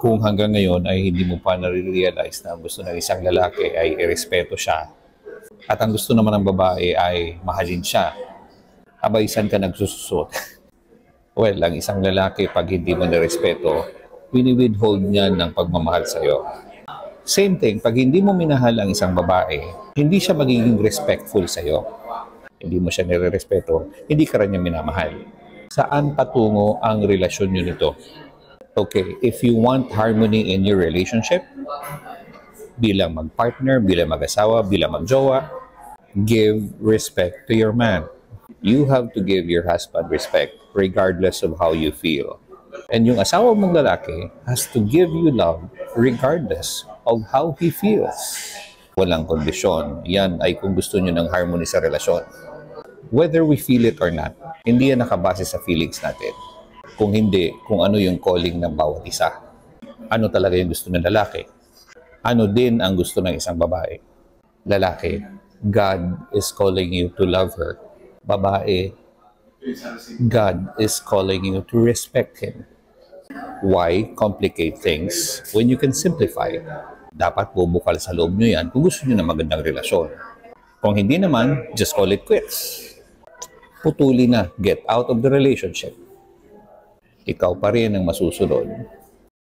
Kung hanggang ngayon ay hindi mo pa nare-realize na ang gusto ng isang lalaki ay irespeto siya at ang gusto naman ng babae ay mahalin siya, abay saan ka nagsususot? Well, ang isang lalaki pag hindi mo nirespeto, wini-withhold niya ng pagmamahal sa'yo. Same thing, pag hindi mo minahal ang isang babae, hindi siya magiging respectful sa'yo. Hindi mo siya nire-respeto, hindi ka rin niya minamahal. Saan patungo ang relasyon niyo nito? Okay, if you want harmony in your relationship, bilang mag-partner, bilang mag-asawa, bilang mag-jowa, give respect to your man. You have to give your husband respect regardless of how you feel. And yung asawa mong lalaki has to give you love regardless of how he feels. Walang kondisyon. Yan ay kung gusto nyo ng harmony sa relasyon. Whether we feel it or not, hindi yan nakabase sa feelings natin. Kung hindi, kung ano yung calling ng bawat isa. Ano talaga yung gusto ng lalaki? Ano din ang gusto ng isang babae? Lalaki, God is calling you to love her. Babae, God is calling you to respect Him. Why complicate things when you can simplify? Dapat bubukal sa loob nyo yan kung gusto nyo ng magandang relasyon. Kung hindi naman, just call it quits. Putuli na, get out of the relationship. Ikaw pa rin ang masusunod